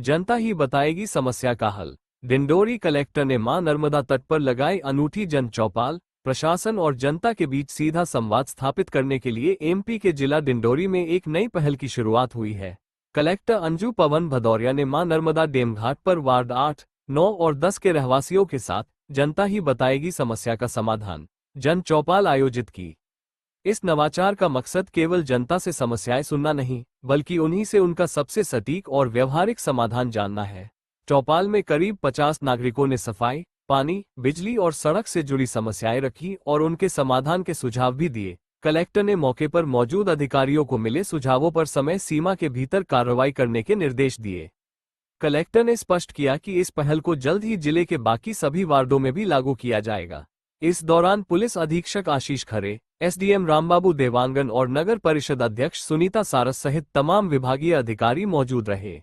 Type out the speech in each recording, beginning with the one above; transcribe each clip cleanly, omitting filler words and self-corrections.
जनता ही बताएगी समस्या का हल। डिंडोरी कलेक्टर ने मां नर्मदा तट पर लगाई अनूठी जन चौपाल। प्रशासन और जनता के बीच सीधा संवाद स्थापित करने के लिए एमपी के जिला डिंडोरी में एक नई पहल की शुरुआत हुई है। कलेक्टर अंजू पवन भदौरिया ने मां नर्मदा डेम घाट पर वार्ड 8, 9 और 10 के रहवासियों के साथ जनता ही बताएगी समस्या का समाधान जन चौपाल आयोजित की। इस नवाचार का मकसद केवल जनता से समस्याएं सुनना नहीं, बल्कि उन्हीं से उनका सबसे सटीक और व्यवहारिक समाधान जानना है। चौपाल में करीब 50 नागरिकों ने सफाई, पानी, बिजली और सड़क से जुड़ी समस्याएं रखी और उनके समाधान के सुझाव भी दिए। कलेक्टर ने मौके पर मौजूद अधिकारियों को मिले सुझावों पर समय सीमा के भीतर कार्रवाई करने के निर्देश दिए। कलेक्टर ने स्पष्ट किया कि इस पहल को जल्द ही जिले के बाकी सभी वार्डों में भी लागू किया जाएगा। इस दौरान पुलिस अधीक्षक आशीष खरे, एसडीएम रामबाबू देवांगन और नगर परिषद अध्यक्ष सुनीता सारस सहित तमाम विभागीय अधिकारी मौजूद रहे।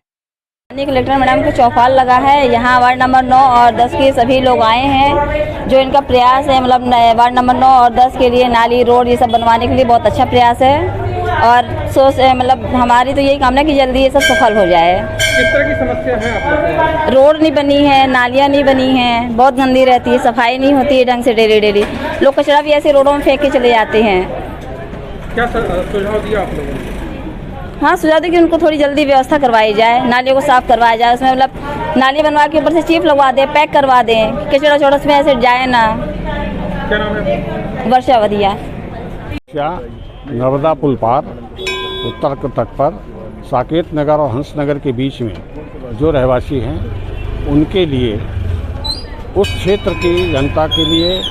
कलेक्टर मैडम का चौपाल लगा है। यहाँ वार्ड नंबर 9 और 10 के सभी लोग आए हैं। जो इनका प्रयास है, मतलब वार्ड नंबर 9 और 10 के लिए नाली, रोड ये सब बनवाने के लिए बहुत अच्छा प्रयास है। और मतलब हमारी तो यही कामना कि जल्दी ये सब सफल हो जाए। किस तरह की समस्या है आप लोगों को? रोड नहीं बनी है, नालियाँ नहीं बनी हैं, बहुत गंदी रहती है, सफाई नहीं होती है ढंग से। डेली लोग कचरा भी ऐसे रोडों में फेंक के चले जाते हैं। क्या सुझाव दिया आप लोगों ने? हाँ, सुझाव दिया कि उनको थोड़ी जल्दी व्यवस्था करवाई जाए, नालियों को साफ करवाया जाए। उसमें मतलब नाली बनवा के ऊपर से चिप लगवा दें, पैक करवा दें, कचरा चौड़स में ऐसे जाए ना। क्या नाम है? वर्षा वधिया। नर्मदा पुल पार उत्तर तट पर साकेत नगर और हंस नगर के बीच में जो रहवासी हैं, उनके लिए, उस क्षेत्र की जनता के लिए,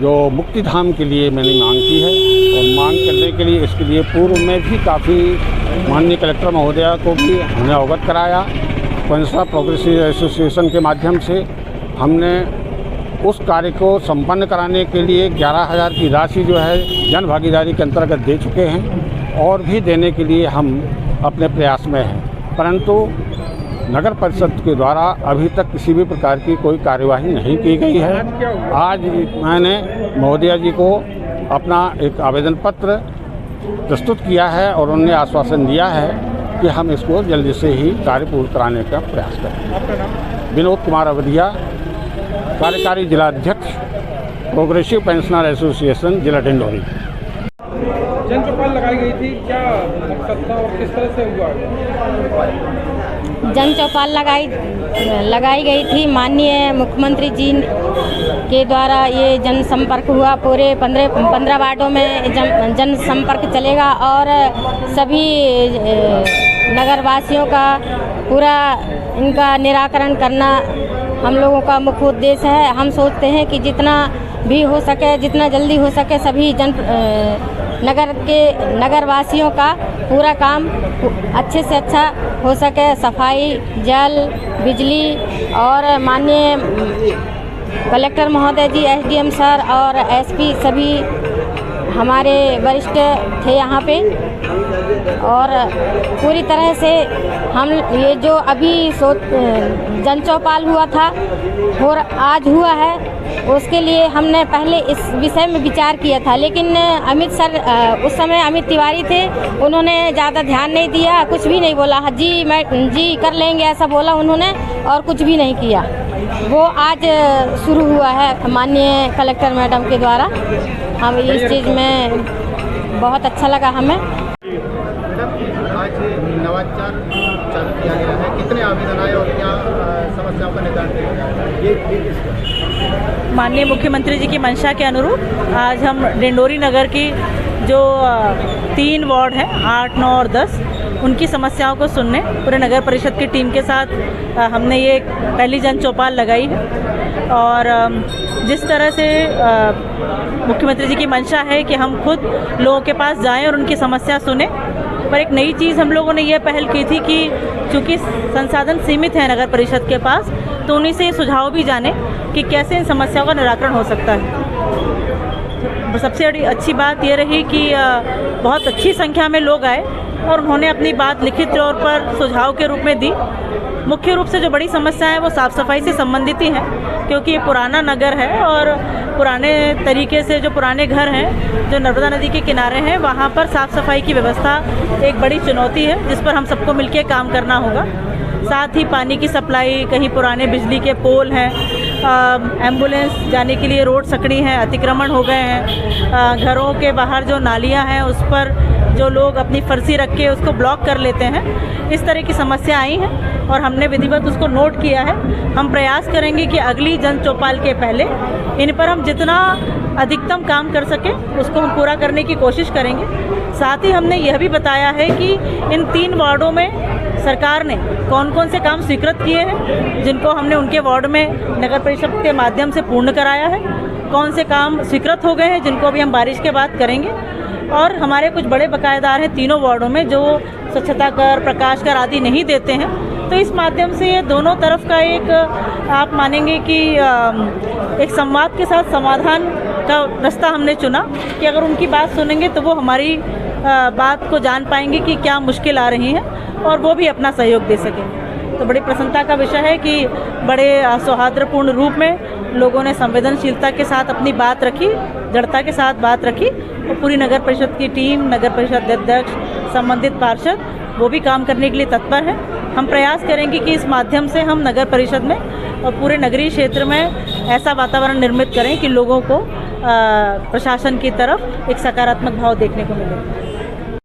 जो मुक्तिधाम के लिए मैंने मांग की है। और मांग करने के लिए इसके लिए पूर्व में भी काफ़ी माननीय कलेक्टर महोदया को भी हमने अवगत कराया। पंजाब प्रोग्रेसिव एसोसिएशन के माध्यम से हमने उस कार्य को संपन्न कराने के लिए 11,000 की राशि जो है जन भागीदारी के अंतर्गत दे चुके हैं और भी देने के लिए हम अपने प्रयास में हैं। परंतु नगर परिषद के द्वारा अभी तक किसी भी प्रकार की कोई कार्यवाही नहीं की गई है। आज मैंने महोदया जी को अपना एक आवेदन पत्र प्रस्तुत किया है और उन्होंने आश्वासन दिया है कि हम इसको जल्दी से ही कार्य पूर्ण कराने का प्रयास करें। विनोद कुमार अवधिया, कार्यकारी जिलाध्यक्ष, प्रोग्रेसिव पेंशनर एसोसिएशन, जिला डिंडोरी। जन चौपाल लगाई गई थी, क्या मकसद था और किस तरह से हुआ? जन चौपाल लगाई गई थी। माननीय मुख्यमंत्री जी के द्वारा ये जन संपर्क हुआ। पूरे 15 वार्डों में जन संपर्क चलेगा और सभी नगरवासियों का पूरा इनका निराकरण करना हम लोगों का मुख्य उद्देश्य है। हम सोचते हैं कि जितना भी हो सके, जितना जल्दी हो सके, सभी नगरवासियों का पूरा काम अच्छे से अच्छा हो सके। सफाई, जल, बिजली और माननीय कलेक्टर महोदय जी, एसडीएम सर और एसपी सभी हमारे वरिष्ठ थे यहाँ पे। और पूरी तरह से हम ये जो अभी जन चौपाल हुआ था और आज हुआ है, उसके लिए हमने पहले इस विषय में विचार किया था। लेकिन अमित सर, उस समय अमित तिवारी थे, उन्होंने ज़्यादा ध्यान नहीं दिया, कुछ भी नहीं बोला। जी मैं जी कर लेंगे ऐसा बोला उन्होंने और कुछ भी नहीं किया। वो आज शुरू हुआ है माननीय कलेक्टर मैडम के द्वारा। हम इस चीज़ में बहुत अच्छा लगा हमें। आज नवाचार चालू किया गया है, कितने आवेदन आए और क्या समस्याओं का निदान किया? माननीय मुख्यमंत्री जी की मंशा के अनुरूप आज हम डिंडोरी नगर की जो 3 वार्ड हैं, 8, 9 और 10, उनकी समस्याओं को सुनने पूरे नगर परिषद की टीम के साथ हमने ये पहली जन चौपाल लगाई है। और जिस तरह से मुख्यमंत्री जी की मंशा है कि हम खुद लोगों के पास जाएं और उनकी समस्या सुने, पर एक नई चीज़ हम लोगों ने ये पहल की थी कि चूँकि संसाधन सीमित है नगर परिषद के पास, तो उन्हीं से सुझाव भी जाने कि कैसे इन समस्याओं का निराकरण हो सकता है। सबसे अच्छी बात ये रही कि बहुत अच्छी संख्या में लोग आए और उन्होंने अपनी बात लिखित तौर पर सुझाव के रूप में दी। मुख्य रूप से जो बड़ी समस्या है वो साफ़ सफाई से संबंधित ही है, क्योंकि ये पुराना नगर है और पुराने तरीके से जो पुराने घर हैं जो नर्मदा नदी के किनारे हैं वहाँ पर साफ़ सफाई की व्यवस्था एक बड़ी चुनौती है, जिस पर हम सबको मिलकर काम करना होगा। साथ ही पानी की सप्लाई, कहीं पुराने बिजली के पोल हैं, एम्बुलेंस जाने के लिए रोड सकड़ी हैं, अतिक्रमण हो गए हैं, घरों के बाहर जो नालियां हैं उस पर जो लोग अपनी फर्जी रख के उसको ब्लॉक कर लेते हैं। इस तरह की समस्या आई हैं और हमने विधिवत उसको नोट किया है। हम प्रयास करेंगे कि अगली जन चौपाल के पहले इन पर हम जितना अधिकतम काम कर सकें उसको हम पूरा करने की कोशिश करेंगे। साथ ही हमने यह भी बताया है कि इन 3 वार्डों में सरकार ने कौन कौन से काम स्वीकृत किए हैं, जिनको हमने उनके वार्ड में नगर परिषद के माध्यम से पूर्ण कराया है, कौन से काम स्वीकृत हो गए हैं जिनको अभी हम बारिश के बाद करेंगे, और हमारे कुछ बड़े बकायेदार हैं तीनों वार्डों में जो स्वच्छता कर, प्रकाश कर आदि नहीं देते हैं। तो इस माध्यम से ये दोनों तरफ का एक आप मानेंगे कि एक संवाद के साथ समाधान का रास्ता हमने चुना कि अगर उनकी बात सुनेंगे तो वो हमारी बात को जान पाएंगे कि क्या मुश्किल आ रही है और वो भी अपना सहयोग दे सकेंगे। तो बड़ी प्रसन्नता का विषय है कि बड़े सौहार्दपूर्ण रूप में लोगों ने संवेदनशीलता के साथ अपनी बात रखी, दृढ़ता के साथ बात रखी, और पूरी नगर परिषद की टीम, नगर परिषद अध्यक्ष, संबंधित पार्षद वो भी काम करने के लिए तत्पर हैं। हम प्रयास करेंगे कि इस माध्यम से हम नगर परिषद में और पूरे नगरीय क्षेत्र में ऐसा वातावरण निर्मित करें कि लोगों को प्रशासन की तरफ एक सकारात्मक भाव देखने को मिले।